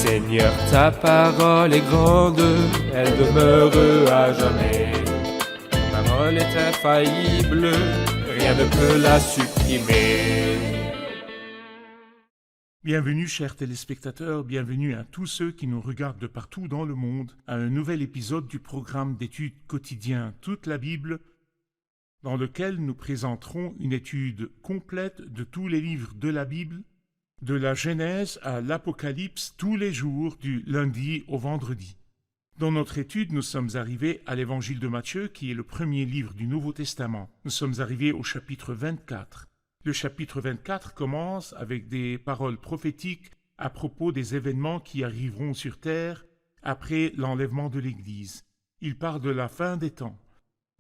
Seigneur, ta parole est grande, elle demeure à jamais. Ta parole est infaillible, rien ne peut la supprimer. Bienvenue chers téléspectateurs, bienvenue à tous ceux qui nous regardent de partout dans le monde à un nouvel épisode du programme d'études quotidien Toute la Bible, dans lequel nous présenterons une étude complète de tous les livres de la Bible, de la Genèse à l'Apocalypse, tous les jours du lundi au vendredi. Dans notre étude, nous sommes arrivés à l'Évangile de Matthieu, qui est le premier livre du Nouveau Testament. Nous sommes arrivés au chapitre 24. Le chapitre 24 commence avec des paroles prophétiques à propos des événements qui arriveront sur terre après l'enlèvement de l'Église. Il parle de la fin des temps.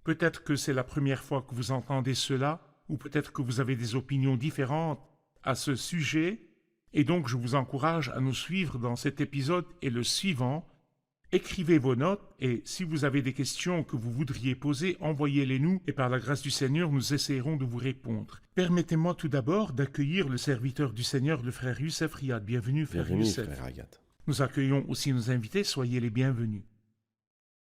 Peut-être que c'est la première fois que vous entendez cela, ou peut-être que vous avez des opinions différentes à ce sujet, et donc je vous encourage à nous suivre dans cet épisode et le suivant. Écrivez vos notes et si vous avez des questions que vous voudriez poser, envoyez-les nous et par la grâce du Seigneur, nous essayerons de vous répondre. Permettez-moi tout d'abord d'accueillir le serviteur du Seigneur, le frère Youssef Riyad. Bienvenue, frère Youssef. Frère Riyad. Nous accueillons aussi nos invités, soyez les bienvenus.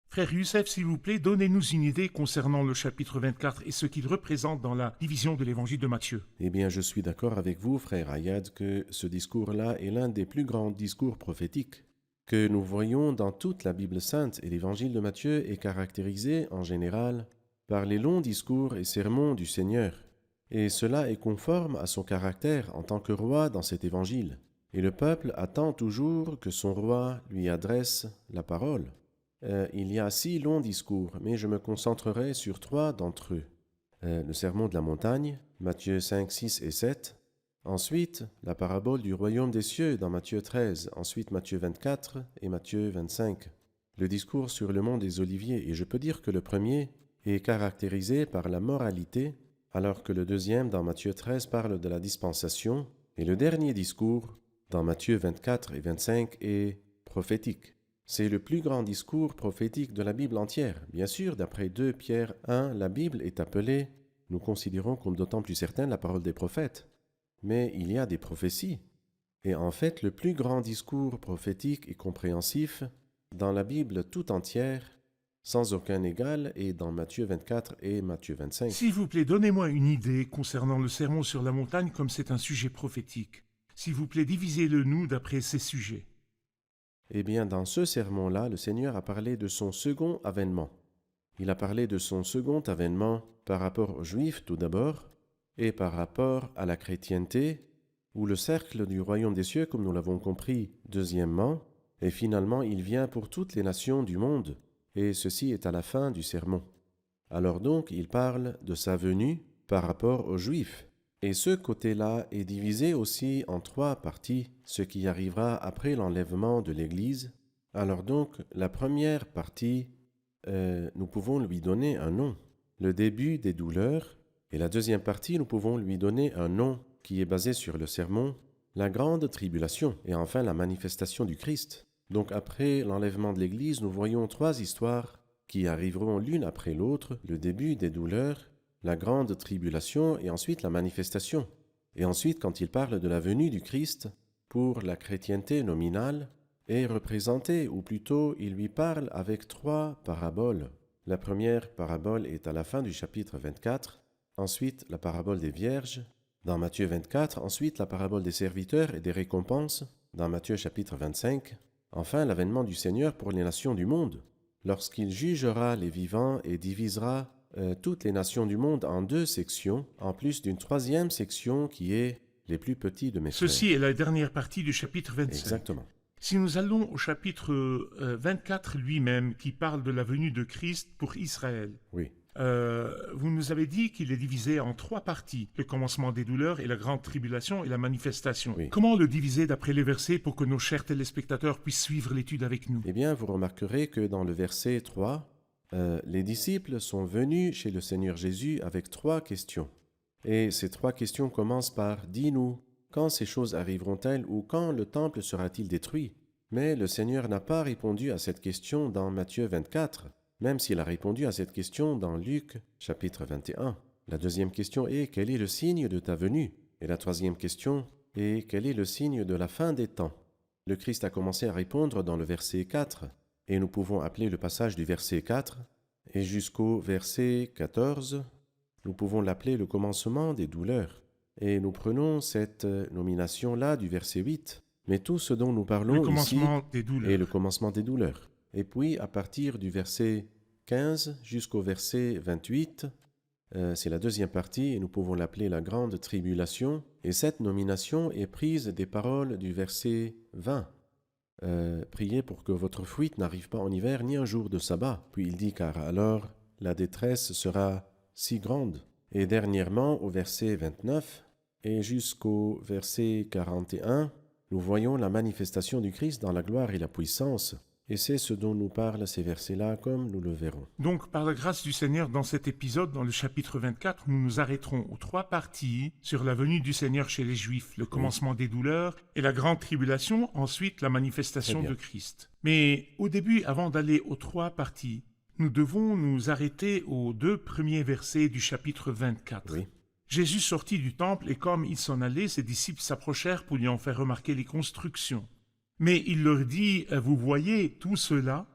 Frère Youssef, s'il vous plaît, donnez-nous une idée concernant le chapitre 24 et ce qu'il représente dans la division de l'évangile de Matthieu. Eh bien, je suis d'accord avec vous, frère Riyad, que ce discours-là est l'un des plus grands discours prophétiques que nous voyons dans toute la Bible sainte, et l'évangile de Matthieu est caractérisé, en général, par les longs discours et sermons du Seigneur. Et cela est conforme à son caractère en tant que roi dans cet évangile. Et le peuple attend toujours que son roi lui adresse la parole. Il y a 6 longs discours, mais je me concentrerai sur 3 d'entre eux. Le sermon de la montagne, Matthieu 5, 6 et 7. Ensuite, la parabole du royaume des cieux dans Matthieu 13, ensuite Matthieu 24 et Matthieu 25. Le discours sur le mont des Oliviers, et je peux dire que le premier est caractérisé par la moralité, alors que le deuxième dans Matthieu 13 parle de la dispensation, et le dernier discours dans Matthieu 24 et 25 est prophétique. C'est le plus grand discours prophétique de la Bible entière. Bien sûr, d'après 2 Pierre 1, la Bible est appelée, nous considérons comme d'autant plus certaine la parole des prophètes. Mais il y a des prophéties. Et en fait, le plus grand discours prophétique et compréhensif dans la Bible tout entière, sans aucun égal, est dans Matthieu 24 et Matthieu 25. S'il vous plaît, donnez-moi une idée concernant le sermon sur la montagne comme c'est un sujet prophétique. S'il vous plaît, divisez-le nous d'après ces sujets. Eh bien, dans ce sermon-là, le Seigneur a parlé de son second avènement. Il a parlé de son second avènement par rapport aux Juifs tout d'abord, et par rapport à la chrétienté, ou le cercle du royaume des cieux, comme nous l'avons compris, deuxièmement, et finalement il vient pour toutes les nations du monde, et ceci est à la fin du sermon. Alors donc, il parle de sa venue par rapport aux Juifs, et ce côté-là est divisé aussi en 3 parties, ce qui arrivera après l'enlèvement de l'Église. Alors donc, la première partie, nous pouvons lui donner un nom, le début des douleurs. Et la deuxième partie, nous pouvons lui donner un nom qui est basé sur le sermon, la grande tribulation, et enfin la manifestation du Christ. Donc après l'enlèvement de l'Église, nous voyons 3 histoires qui arriveront l'une après l'autre, le début des douleurs, la grande tribulation et ensuite la manifestation. Et ensuite, quand il parle de la venue du Christ, pour la chrétienté nominale, est représentée, ou plutôt il lui parle avec 3 paraboles. La première parabole est à la fin du chapitre 24, ensuite, la parabole des vierges, dans Matthieu 24. Ensuite, la parabole des serviteurs et des récompenses, dans Matthieu chapitre 25. Enfin, l'avènement du Seigneur pour les nations du monde, lorsqu'il jugera les vivants et divisera toutes les nations du monde en 2 sections, en plus d'une 3e section qui est les plus petits de mes frères. Ceci est la dernière partie du chapitre 25. Exactement. Si nous allons au chapitre 24 lui-même, qui parle de la venue de Christ pour Israël, Oui. Vous nous avez dit qu'il est divisé en 3 parties, le commencement des douleurs et la grande tribulation et la manifestation. Oui. Comment le diviser d'après les versets pour que nos chers téléspectateurs puissent suivre l'étude avec nous? Eh bien, vous remarquerez que dans le verset 3, les disciples sont venus chez le Seigneur Jésus avec 3 questions. Et ces 3 questions commencent par « Dis-nous, quand ces choses arriveront-elles ou quand le temple sera-t-il détruit ?» Mais le Seigneur n'a pas répondu à cette question dans Matthieu 24. Même s'il a répondu à cette question dans Luc, chapitre 21. La deuxième question est « Quel est le signe de ta venue ?» Et la troisième question est « Quel est le signe de la fin des temps ?» Le Christ a commencé à répondre dans le verset 4, et nous pouvons appeler le passage du verset 4 et jusqu'au verset 14, nous pouvons l'appeler le commencement des douleurs. Et nous prenons cette nomination-là du verset 8, mais tout ce dont nous parlons Le ici commencement des douleurs. est le commencement des douleurs. Et puis, à partir du verset 15 jusqu'au verset 28, c'est la deuxième partie, et nous pouvons l'appeler la grande tribulation. Et cette nomination est prise des paroles du verset 20. Priez pour que votre fuite n'arrive pas en hiver, ni un jour de sabbat. Puis il dit, car alors la détresse sera si grande. Et dernièrement, au verset 29 et jusqu'au verset 41, nous voyons la manifestation du Christ dans la gloire et la puissance. Et c'est ce dont nous parlent ces versets-là, comme nous le verrons. Donc, par la grâce du Seigneur, dans cet épisode, dans le chapitre 24, nous nous arrêterons aux 3 parties sur la venue du Seigneur chez les Juifs, le commencement des douleurs et la grande tribulation, ensuite la manifestation de Christ. Mais au début, avant d'aller aux 3 parties, nous devons nous arrêter aux 2 premiers versets du chapitre 24. Oui. Jésus sortit du temple et comme il s'en allait, ses disciples s'approchèrent pour lui en faire remarquer les constructions. Mais il leur dit, vous voyez tout cela?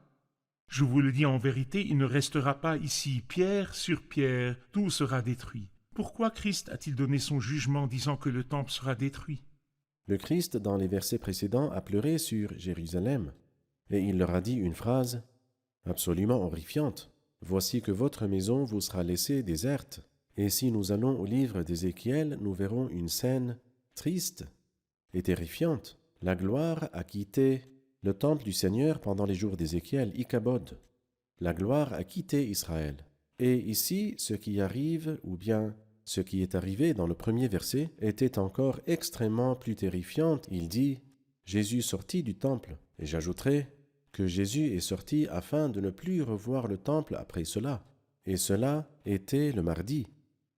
Je vous le dis en vérité, il ne restera pas ici pierre sur pierre, tout sera détruit. Pourquoi Christ a-t-il donné son jugement disant que le temple sera détruit? Le Christ, dans les versets précédents, a pleuré sur Jérusalem, et il leur a dit une phrase absolument horrifiante. « Voici que votre maison vous sera laissée déserte. » Et si nous allons au livre d'Ézéchiel, nous verrons une scène triste et terrifiante. La gloire a quitté le temple du Seigneur pendant les jours d'Ézéchiel, Ichabod. La gloire a quitté Israël. Et ici, ce qui arrive, ou bien ce qui est arrivé dans le premier verset, était encore extrêmement plus terrifiant. Il dit « Jésus sortit du temple ». Et j'ajouterai que Jésus est sorti afin de ne plus revoir le temple après cela. Et cela était le mardi.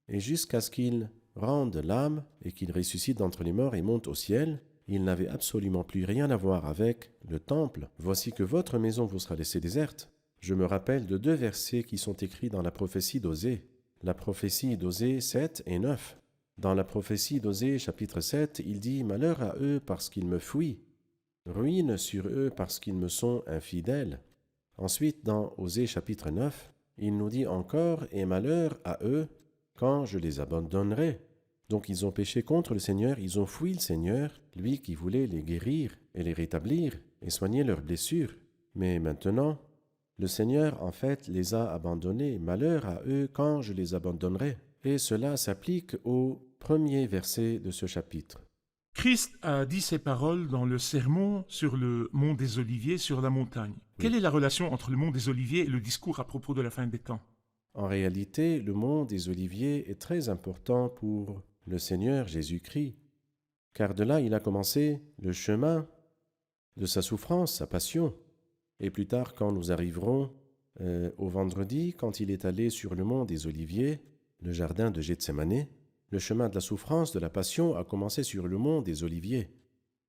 Et jusqu'à ce qu'il rende l'âme et qu'il ressuscite d'entre les morts et monte au ciel, il n'avait absolument plus rien à voir avec le temple. « Voici que votre maison vous sera laissée déserte ». Je me rappelle de 2 versets qui sont écrits dans la prophétie d'Osée. La prophétie d'Osée 7 et 9. Dans la prophétie d'Osée chapitre 7, il dit « Malheur à eux parce qu'ils me fuient, ruine sur eux parce qu'ils me sont infidèles. » Ensuite, dans Osée chapitre 9, il nous dit encore « Et malheur à eux quand je les abandonnerai. » Donc ils ont péché contre le Seigneur, ils ont fui le Seigneur, lui qui voulait les guérir et les rétablir et soigner leurs blessures. Mais maintenant, le Seigneur en fait les a abandonnés. Malheur à eux quand je les abandonnerai. Et cela s'applique au premier verset de ce chapitre. Christ a dit ces paroles dans le sermon sur le mont des Oliviers, sur la montagne. Oui. Quelle est la relation entre le mont des Oliviers et le discours à propos de la fin des temps? En réalité, le mont des Oliviers est très important pour le Seigneur Jésus-Christ, car de là il a commencé le chemin de sa souffrance, sa passion. Et plus tard, quand nous arriverons au vendredi, quand il est allé sur le mont des Oliviers, le jardin de Gethsémanée, le chemin de la souffrance, de la passion a commencé sur le mont des Oliviers.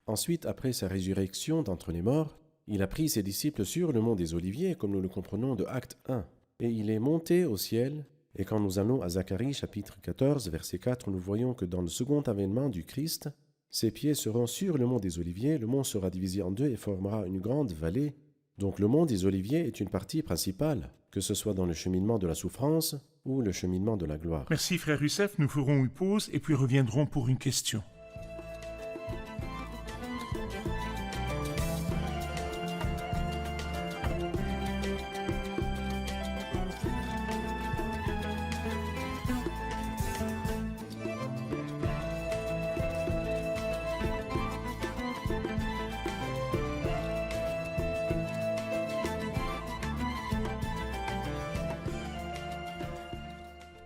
Ensuite, après sa résurrection d'entre les morts, il a pris ses disciples sur le mont des Oliviers, comme nous le comprenons de Acte 1. Et il est monté au ciel, et quand nous allons à Zacharie chapitre 14, verset 4, nous voyons que dans le second avènement du Christ, ses pieds seront sur le mont des Oliviers, le mont sera divisé en 2 et formera une grande vallée. Donc le mont des Oliviers est une partie principale, que ce soit dans le cheminement de la souffrance ou le cheminement de la gloire. Merci frère Youssef, nous ferons une pause et puis reviendrons pour une question.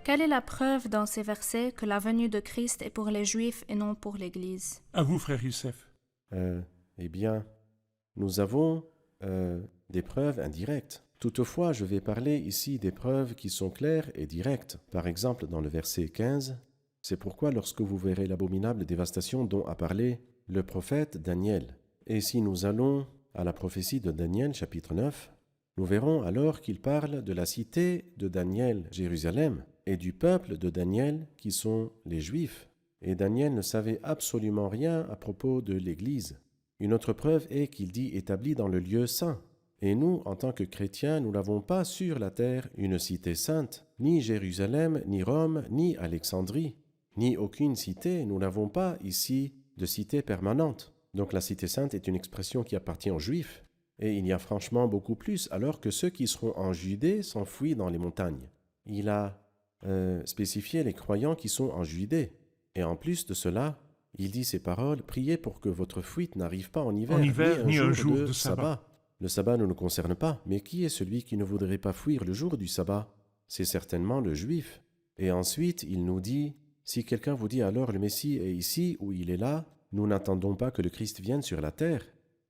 Quelle est la preuve dans ces versets que la venue de Christ est pour les Juifs et non pour l'Église? À vous, frère Youssef. Eh bien, nous avons des preuves indirectes. Toutefois, je vais parler ici des preuves qui sont claires et directes. Par exemple, dans le verset 15, c'est pourquoi lorsque vous verrez l'abominable dévastation dont a parlé le prophète Daniel. Et si nous allons à la prophétie de Daniel, chapitre 9, nous verrons alors qu'il parle de la cité de Daniel, Jérusalem, et du peuple de Daniel, qui sont les Juifs. Et Daniel ne savait absolument rien à propos de l'Église. Une autre preuve est qu'il dit établi dans le lieu saint. Et nous, en tant que chrétiens, nous n'avons pas sur la terre une cité sainte, ni Jérusalem, ni Rome, ni Alexandrie, ni aucune cité. Nous n'avons pas ici de cité permanente. Donc la cité sainte est une expression qui appartient aux Juifs. Et il y a franchement beaucoup plus, alors que ceux qui seront en Judée s'enfuient dans les montagnes. Il a spécifié les croyants qui sont en Judée. Et en plus de cela, il dit ces paroles, « Priez pour que votre fuite n'arrive pas en hiver, ni un jour de sabbat. » Le sabbat ne nous concerne pas, mais qui est celui qui ne voudrait pas fuir le jour du sabbat? C'est certainement le Juif. Et ensuite, il nous dit, « Si quelqu'un vous dit alors le Messie est ici ou il est là, nous n'attendons pas que le Christ vienne sur la terre. »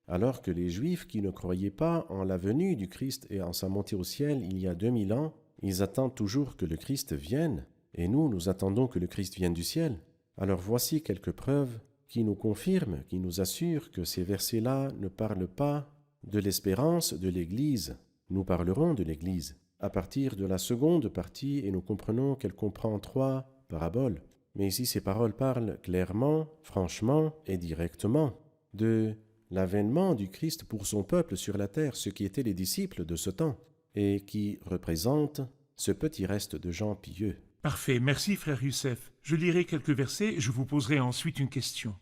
Alors que les Juifs qui ne croyaient pas en la venue du Christ et en sa montée au ciel il y a 2000 ans, ils attendent toujours que le Christ vienne, et nous attendons que le Christ vienne du ciel. Alors voici quelques preuves qui nous confirment, qui nous assurent que ces versets-là ne parlent pas de l'espérance de l'Église. Nous parlerons de l'Église à partir de la seconde partie et nous comprenons qu'elle comprend 3 paraboles. Mais ici, ces paroles parlent clairement, franchement et directement de l'avènement du Christ pour son peuple sur la terre, ceux qui étaient les disciples de ce temps et qui représentent ce petit reste de gens pieux. Parfait, merci frère Youssef. Je lirai quelques versets et je vous poserai ensuite une question.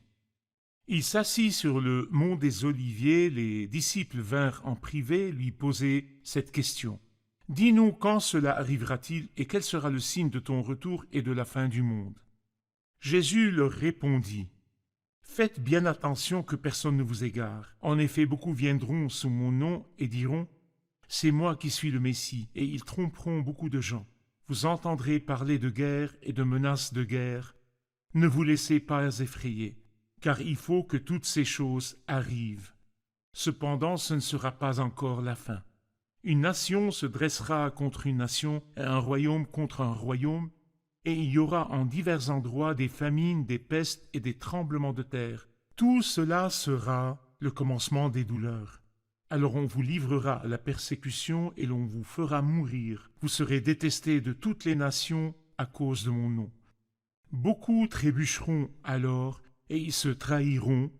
Il s'assit sur le mont des Oliviers, les disciples vinrent en privé lui poser cette question. « Dis-nous quand cela arrivera-t-il et quel sera le signe de ton retour et de la fin du monde ?» Jésus leur répondit. « Faites bien attention que personne ne vous égare. En effet, beaucoup viendront sous mon nom et diront « C'est moi qui suis le Messie » et ils tromperont beaucoup de gens. Vous entendrez parler de guerre et de menaces de guerre. Ne vous laissez pas effrayer. Car il faut que toutes ces choses arrivent. Cependant, ce ne sera pas encore la fin. Une nation se dressera contre une nation, et un royaume contre un royaume, et il y aura en divers endroits des famines, des pestes et des tremblements de terre. Tout cela sera le commencement des douleurs. Alors on vous livrera à la persécution et l'on vous fera mourir. Vous serez détestés de toutes les nations à cause de mon nom. Beaucoup trébucheront alors, et ils se trahiront,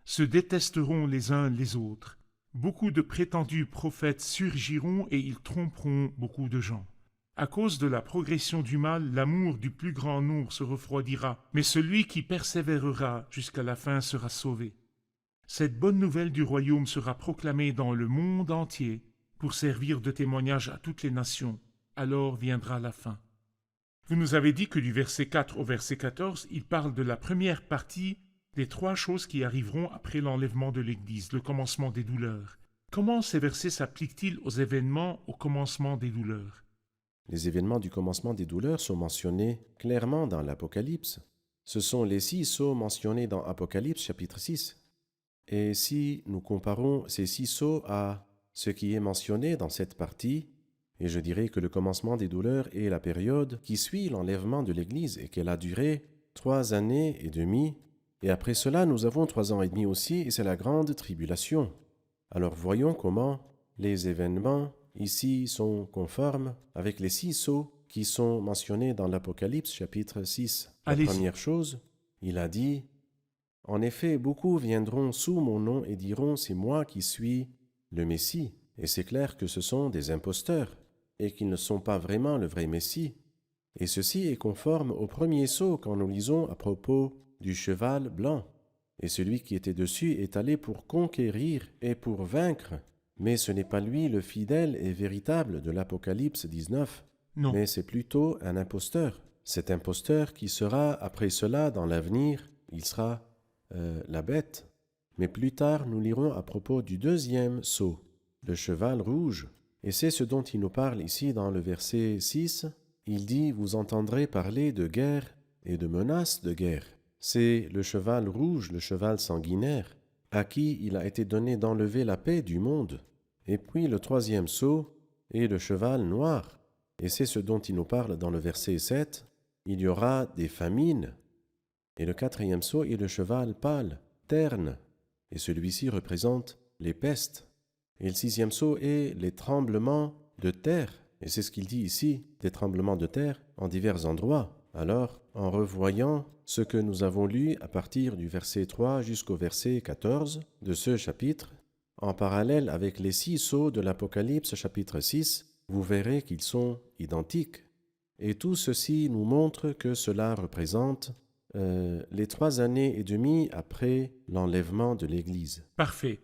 se détesteront les uns les autres. Beaucoup de prétendus prophètes surgiront et ils tromperont beaucoup de gens. À cause de la progression du mal, l'amour du plus grand nombre se refroidira, mais celui qui persévérera jusqu'à la fin sera sauvé. Cette bonne nouvelle du royaume sera proclamée dans le monde entier pour servir de témoignage à toutes les nations. Alors viendra la fin. Vous nous avez dit que du verset 4 au verset 14, il parle de la première partie des 3 choses qui arriveront après l'enlèvement de l'Église, le commencement des douleurs. Comment ces versets s'appliquent-ils aux événements au commencement des douleurs? Les événements du commencement des douleurs sont mentionnés clairement dans l'Apocalypse. Ce sont les 6 sceaux mentionnés dans Apocalypse chapitre 6. Et si nous comparons ces 6 sceaux à ce qui est mentionné dans cette partie, et je dirais que le commencement des douleurs est la période qui suit l'enlèvement de l'Église et qu'elle a duré 3 années et demie. Et après cela, nous avons 3 ans et demi aussi, et c'est la grande tribulation. Alors voyons comment les événements ici sont conformes avec les 6 sceaux qui sont mentionnés dans l'Apocalypse chapitre 6. La première chose, il a dit, « En effet, beaucoup viendront sous mon nom et diront, c'est moi qui suis le Messie. » Et c'est clair que ce sont des imposteurs et qu'ils ne sont pas vraiment le vrai Messie. Et ceci est conforme au premier sceau quand nous lisons à propos du cheval blanc. Et celui qui était dessus est allé pour conquérir et pour vaincre. Mais ce n'est pas lui le fidèle et véritable de l'Apocalypse 19. Non. Mais c'est plutôt un imposteur. Cet imposteur qui sera, après cela, dans l'avenir, il sera la bête. Mais plus tard, nous lirons à propos du deuxième sceau, le cheval rouge. Et c'est ce dont il nous parle ici dans le verset 6. Il dit « Vous entendrez parler de guerre et de menaces de guerre ». C'est le cheval rouge, le cheval sanguinaire, à qui il a été donné d'enlever la paix du monde. Et puis le troisième sceau est le cheval noir. Et c'est ce dont il nous parle dans le verset 7. Il y aura des famines. Et le quatrième sceau est le cheval pâle, terne. Et celui-ci représente les pestes. Et le 6e sceau est les tremblements de terre. Et c'est ce qu'il dit ici, des tremblements de terre en divers endroits. Alors, en revoyant ce que nous avons lu à partir du verset 3 jusqu'au verset 14 de ce chapitre, en parallèle avec les 6 sceaux de l'Apocalypse chapitre 6, vous verrez qu'ils sont identiques. Et tout ceci nous montre que cela représente les 3 années et demie après l'enlèvement de l'Église. Parfait.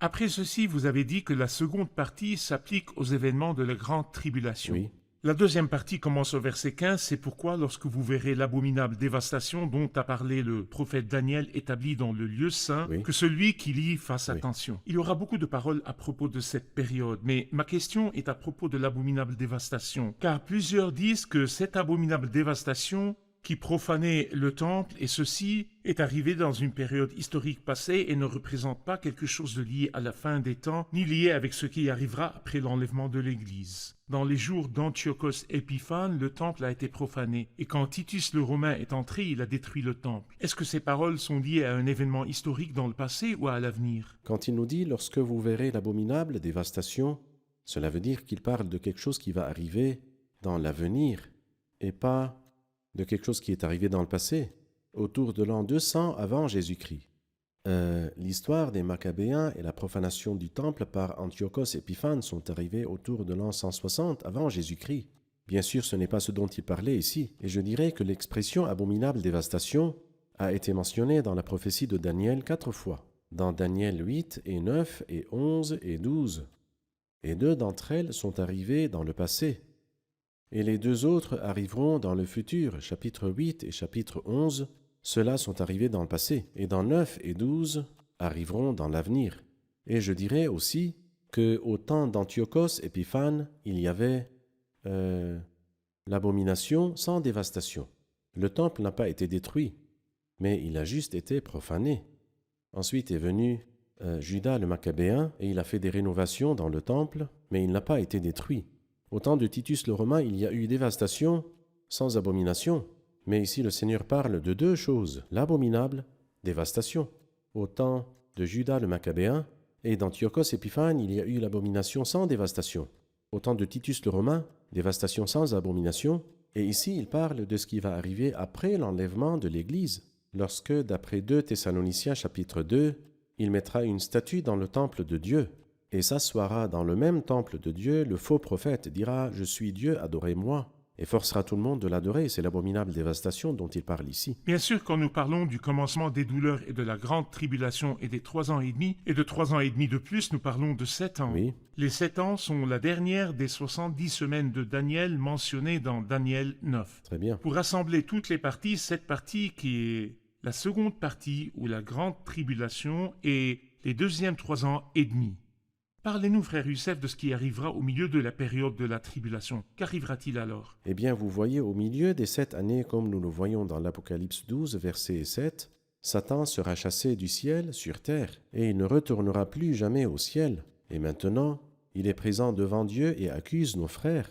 Après ceci, vous avez dit que la seconde partie s'applique aux événements de la grande tribulation. Oui, La deuxième partie commence au verset 15, c'est pourquoi lorsque vous verrez l'abominable dévastation dont a parlé le prophète Daniel établi dans le lieu saint, Oui. que celui qui lit fasse Oui. attention. Il y aura beaucoup de paroles à propos de cette période, mais ma question est à propos de l'abominable dévastation, car plusieurs disent que cette abominable dévastation qui profanait le temple, et ceci est arrivé dans une période historique passée et ne représente pas quelque chose de lié à la fin des temps, ni lié avec ce qui arrivera après l'enlèvement de l'Église. Dans les jours d'Antiochos Épiphane, le temple a été profané, et quand Titus le Romain est entré, il a détruit le temple. Est-ce que ces paroles sont liées à un événement historique dans le passé ou à l'avenir? quand il nous dit « lorsque vous verrez l'abominable dévastation », cela veut dire qu'il parle de quelque chose qui va arriver dans l'avenir et pas de quelque chose qui est arrivé dans le passé, autour de l'an 200 avant Jésus-Christ. L'histoire des Maccabéens et la profanation du temple par Antiochos Épiphane sont arrivées autour de l'an 160 avant Jésus-Christ. Bien sûr, ce n'est pas ce dont il parlait ici, et je dirais que l'expression « abominable dévastation » a été mentionnée dans la prophétie de Daniel 4 fois, dans Daniel 8 et 9 et 11 et 12, et 2 d'entre elles sont arrivées dans le passé. Et les 2 autres arriveront dans le futur, chapitre 8 et chapitre 11, ceux-là sont arrivés dans le passé, et dans 9 et 12 arriveront dans l'avenir. Et je dirais aussi qu'au temps d'Antiochos Épiphane, il y avait l'abomination sans dévastation. Le temple n'a pas été détruit, mais il a juste été profané. Ensuite est venu Judas le Maccabéen, et il a fait des rénovations dans le temple, mais il n'a pas été détruit. Au temps de Titus le Romain, il y a eu dévastation sans abomination. Mais ici, le Seigneur parle de 2 choses, l'abominable dévastation. Au temps de Judas le Maccabéen et d'Antiochos Épiphane, il y a eu l'abomination sans dévastation. Au temps de Titus le Romain, dévastation sans abomination. Et ici, il parle de ce qui va arriver après l'enlèvement de l'Église, lorsque, d'après 2 Thessaloniciens chapitre 2, il mettra une statue dans le temple de Dieu. Et s'assoira dans le même temple de Dieu, le faux prophète dira « Je suis Dieu, adorez-moi » et forcera tout le monde de l'adorer. C'est l'abominable dévastation dont il parle ici. Bien sûr, quand nous parlons du commencement des douleurs et de la grande tribulation et des 3 ans et demi, et de 3 ans et demi de plus, nous parlons de 7 ans. Oui, Les 7 ans sont la dernière des 70 semaines de Daniel mentionnées dans Daniel 9. très bien. Pour rassembler toutes les parties, cette partie qui est la seconde partie ou la grande tribulation et les deuxièmes 3 ans et demi. Parlez-nous, frère Youssef, de ce qui arrivera au milieu de la période de la tribulation. Qu'arrivera-t-il alors? Eh bien, vous voyez, au milieu des 7 années, comme nous le voyons dans l'Apocalypse 12, verset 7, Satan sera chassé du ciel sur terre, et il ne retournera plus jamais au ciel. Et maintenant, il est présent devant Dieu et accuse nos frères.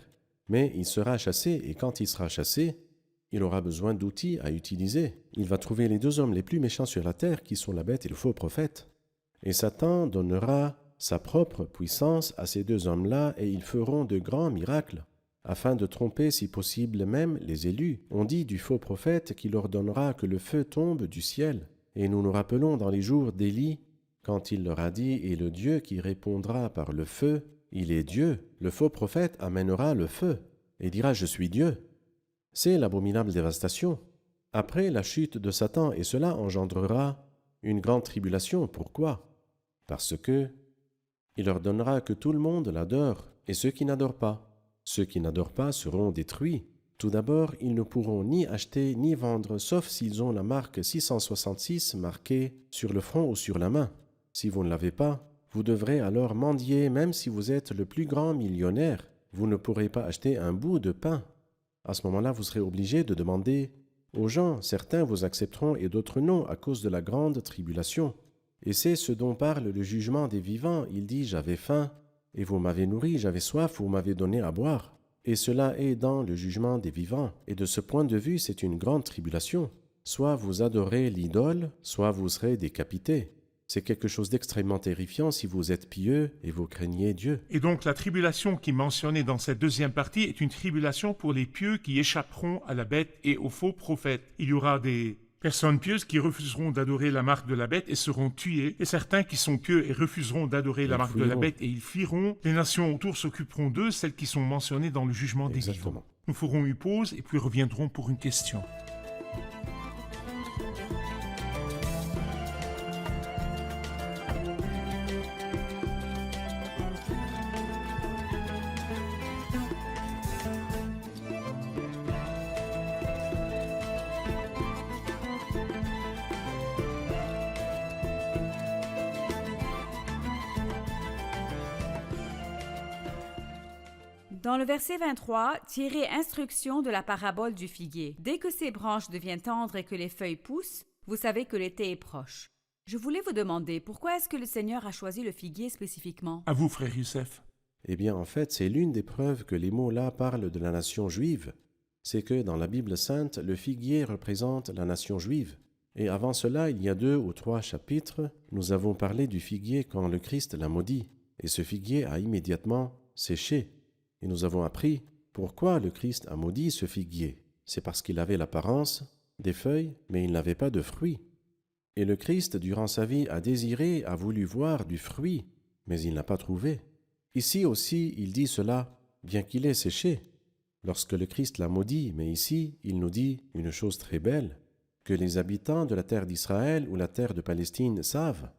Mais il sera chassé, et quand il sera chassé, il aura besoin d'outils à utiliser. Il va trouver les 2 hommes les plus méchants sur la terre, qui sont la bête et le faux prophète. Et Satan donnera sa propre puissance à ces 2 hommes-là, et ils feront de grands miracles, afin de tromper si possible même les élus. On dit du faux prophète qu'il ordonnera que le feu tombe du ciel. Et nous nous rappelons dans les jours d'Élie, quand il leur a dit « Et le Dieu qui répondra par le feu, il est Dieu », le faux prophète amènera le feu et dira « Je suis Dieu ». C'est l'abominable dévastation. Après la chute de Satan, et cela engendrera une grande tribulation. Pourquoi? Parce que il ordonnera que tout le monde l'adore, et ceux qui n'adorent pas. Ceux qui n'adorent pas seront détruits. Tout d'abord, ils ne pourront ni acheter ni vendre, sauf s'ils ont la marque 666 marquée sur le front ou sur la main. Si vous ne l'avez pas, vous devrez alors mendier, même si vous êtes le plus grand millionnaire. Vous ne pourrez pas acheter un bout de pain. À ce moment-là, vous serez obligé de demander aux gens. Certains vous accepteront et d'autres non, à cause de la grande tribulation. Et c'est ce dont parle le jugement des vivants. Il dit « J'avais faim, et vous m'avez nourri, j'avais soif, vous m'avez donné à boire. » Et cela est dans le jugement des vivants. Et de ce point de vue, c'est une grande tribulation. Soit vous adorez l'idole, soit vous serez décapité. C'est quelque chose d'extrêmement terrifiant si vous êtes pieux et vous craignez Dieu. Et donc la tribulation qui est mentionnée dans cette deuxième partie est une tribulation pour les pieux qui échapperont à la bête et aux faux prophètes. Il y aura des personnes pieuses qui refuseront d'adorer la marque de la bête et seront tuées, et certains qui sont pieux et refuseront d'adorer la Ils marque de la fuiront. bête et ils fuiront. Les nations autour s'occuperont d'eux, celles qui sont mentionnées dans le jugement des vivants. Exactement. Nous ferons une pause et puis reviendrons pour une question. Dans le verset 23, tirez instruction de la parabole du figuier. Dès que ses branches deviennent tendres et que les feuilles poussent, vous savez que l'été est proche. Je voulais vous demander, pourquoi est-ce que le Seigneur a choisi le figuier spécifiquement? À vous, frère Youssef. Eh bien, en fait, c'est l'une des preuves que les mots-là parlent de la nation juive. C'est que dans la Bible sainte, le figuier représente la nation juive. Et avant cela, il y a 2 ou 3 chapitres, nous avons parlé du figuier quand le Christ l'a maudit. Et ce figuier a immédiatement séché. Et nous avons appris pourquoi le Christ a maudit ce figuier. C'est parce qu'il avait l'apparence des feuilles, mais il n'avait pas de fruits. Et le Christ, durant sa vie, a voulu voir du fruit, mais il n'a pas trouvé. Ici aussi, il dit cela, bien qu'il ait séché. Lorsque le Christ l'a maudit, mais ici, il nous dit une chose très belle, que les habitants de la terre d'Israël ou la terre de Palestine savent.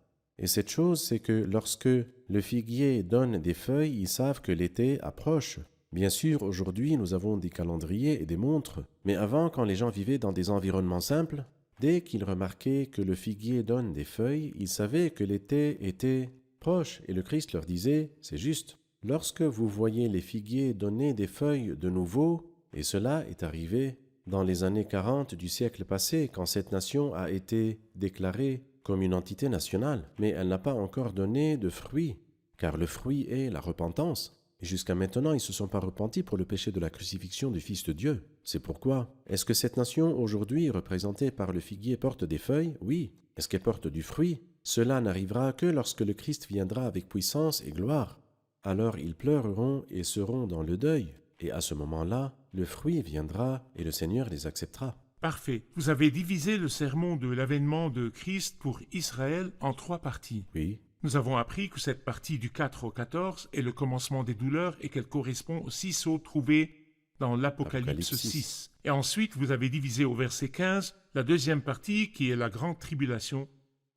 Et cette chose, c'est que lorsque le figuier donne des feuilles, ils savent que l'été approche. Bien sûr, aujourd'hui, nous avons des calendriers et des montres, mais avant, quand les gens vivaient dans des environnements simples, dès qu'ils remarquaient que le figuier donne des feuilles, ils savaient que l'été était proche, et le Christ leur disait, c'est juste, lorsque vous voyez les figuiers donner des feuilles de nouveau, et cela est arrivé dans les années 40 du siècle passé, quand cette nation a été déclarée comme une entité nationale, mais elle n'a pas encore donné de fruit, car le fruit est la repentance. Et jusqu'à maintenant, ils ne se sont pas repentis pour le péché de la crucifixion du Fils de Dieu. C'est pourquoi, est-ce que cette nation aujourd'hui, représentée par le figuier, porte des feuilles? Oui. Est-ce qu'elle porte du fruit? Cela n'arrivera que lorsque le Christ viendra avec puissance et gloire. Alors ils pleureront et seront dans le deuil, et à ce moment-là, le fruit viendra et le Seigneur les acceptera. Parfait. Vous avez divisé le sermon de l'avènement de Christ pour Israël en 3 parties. Oui, Nous avons appris que cette partie du 4 au 14 est le commencement des douleurs et qu'elle correspond aux 6 sceaux trouvés dans l'Apocalypse Apocalypse 6. Et ensuite, vous avez divisé au verset 15 la deuxième partie qui est la grande tribulation.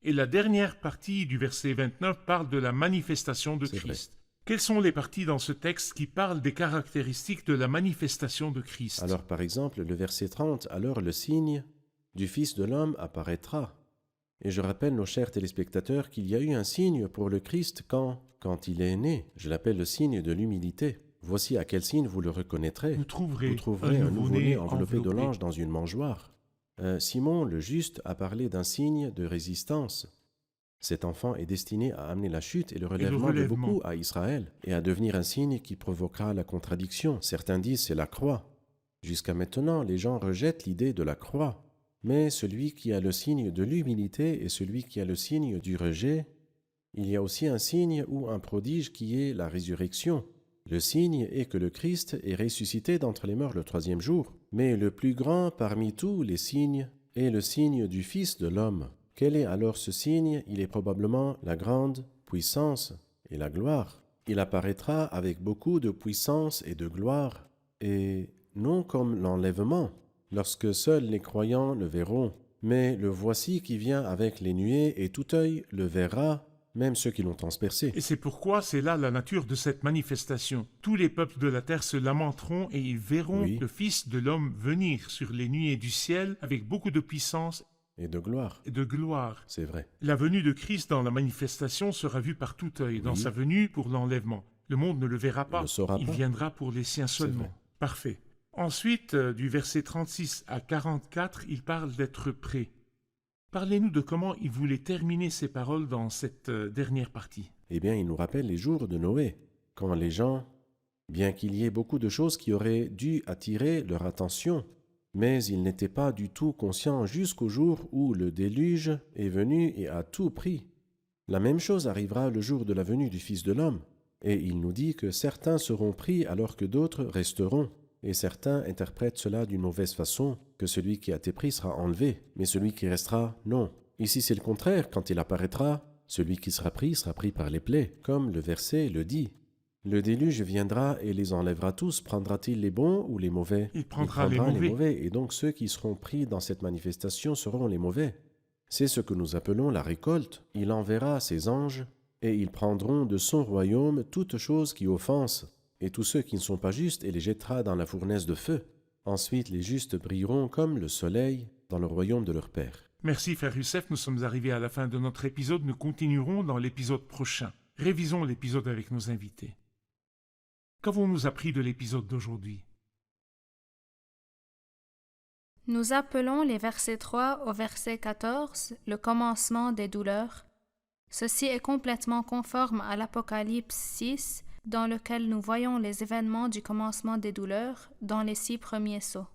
Et la dernière partie du verset 29 parle de la manifestation de C'est Christ. Quelles sont les parties dans ce texte qui parlent des caractéristiques de la manifestation de Christ? alors par exemple, le verset 30, « Alors le signe du Fils de l'homme apparaîtra. » Et je rappelle nos chers téléspectateurs qu'il y a eu un signe pour le Christ quand il est né. Je l'appelle le signe de l'humilité. Voici à quel signe vous le reconnaîtrez. Vous trouverez, Un nouveau-né enveloppé de l'ange dans une mangeoire. Simon le juste a parlé d'un signe de résistance. Cet enfant est destiné à amener la chute et le relèvement de beaucoup à Israël et à devenir un signe qui provoquera la contradiction. Certains disent c'est la croix. Jusqu'à maintenant, les gens rejettent l'idée de la croix. Mais celui qui a le signe de l'humilité et celui qui a le signe du rejet, il y a aussi un signe ou un prodige qui est la résurrection. Le signe est que le Christ est ressuscité d'entre les morts le 3e jour. Mais le plus grand parmi tous les signes est le signe du Fils de l'homme. Quel est alors ce signe? Il est probablement la grande puissance et la gloire. Il apparaîtra avec beaucoup de puissance et de gloire, et non comme l'enlèvement, lorsque seuls les croyants le verront. Mais le voici qui vient avec les nuées, et tout œil le verra, même ceux qui l'ont transpercé. Et c'est pourquoi c'est là la nature de cette manifestation. Tous les peuples de la terre se lamenteront et ils verront le Fils de l'homme venir sur les nuées du ciel avec beaucoup de puissance et de gloire. Et de gloire. C'est vrai. La venue de Christ dans la manifestation sera vue par tout œil, dans sa venue pour l'enlèvement. Le monde ne le verra pas. Il viendra pour les siens seulement. Parfait. Ensuite, du verset 36 à 44, il parle d'être prêt. Parlez-nous de comment il voulait terminer ses paroles dans cette dernière partie. Eh bien, il nous rappelle les jours de Noé, quand les gens, bien qu'il y ait beaucoup de choses qui auraient dû attirer leur attention, mais ils n'étaient pas du tout conscients jusqu'au jour où le déluge est venu et a tout pris. La même chose arrivera le jour de la venue du Fils de l'homme. Et il nous dit que certains seront pris alors que d'autres resteront. Et certains interprètent cela d'une mauvaise façon, que celui qui a été pris sera enlevé, mais celui qui restera, non. Ici c'est le contraire, quand il apparaîtra, celui qui sera pris par les plaies, comme le verset le dit. Le déluge viendra et les enlèvera tous. Prendra-t-il les bons ou les mauvais? Il prendra les mauvais. Et donc ceux qui seront pris dans cette manifestation seront les mauvais. C'est ce que nous appelons la récolte. Il enverra ses anges, et ils prendront de son royaume toutes choses qui offensent, et tous ceux qui ne sont pas justes, et les jettera dans la fournaise de feu. Ensuite les justes brilleront comme le soleil dans le royaume de leur Père. Merci Frère Youssef, nous sommes arrivés à la fin de notre épisode. Nous continuerons dans l'épisode prochain. Révisons l'épisode avec nos invités. Qu'avons-nous appris de l'épisode d'aujourd'hui? Nous appelons les versets 3 au verset 14 le commencement des douleurs. Ceci est complètement conforme à l'Apocalypse 6, dans lequel nous voyons les événements du commencement des douleurs dans les 6 premiers sceaux.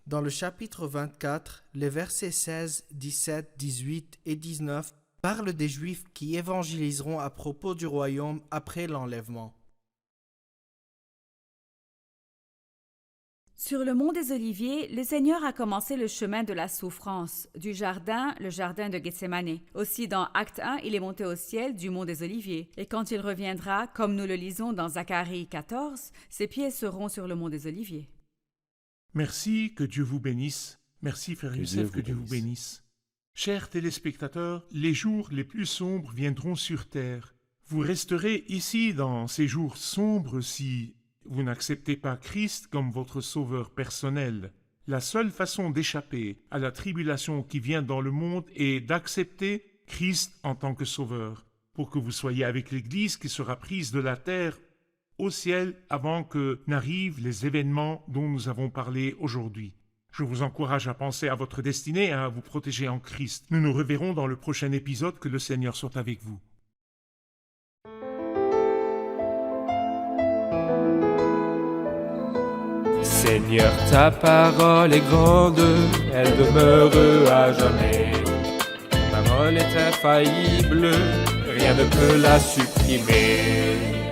Dans le chapitre 24, les versets 16, 17, 18 et 19 parlent des Juifs qui évangéliseront à propos du royaume après l'enlèvement. Sur le mont des Oliviers, le Seigneur a commencé le chemin de la souffrance, du jardin, le jardin de Gethsémane. Aussi dans Acte 1, il est monté au ciel du mont des Oliviers. Et quand il reviendra, comme nous le lisons dans Zacharie 14, ses pieds seront sur le mont des Oliviers. Merci, que Dieu vous bénisse. Merci Frère Youssef, que Dieu vous bénisse. bénisse. Chers téléspectateurs, les jours les plus sombres viendront sur terre. Vous resterez ici dans ces jours sombres si vous n'acceptez pas Christ comme votre sauveur personnel. La seule façon d'échapper à la tribulation qui vient dans le monde est d'accepter Christ en tant que sauveur, pour que vous soyez avec l'Église qui sera prise de la terre au ciel avant que n'arrivent les événements dont nous avons parlé aujourd'hui. Je vous encourage à penser à votre destinée et à vous protéger en Christ. Nous nous reverrons dans le prochain épisode. Que le Seigneur soit avec vous. Seigneur, ta parole est grande, elle demeure à jamais. Ta parole est infaillible, rien ne peut la supprimer.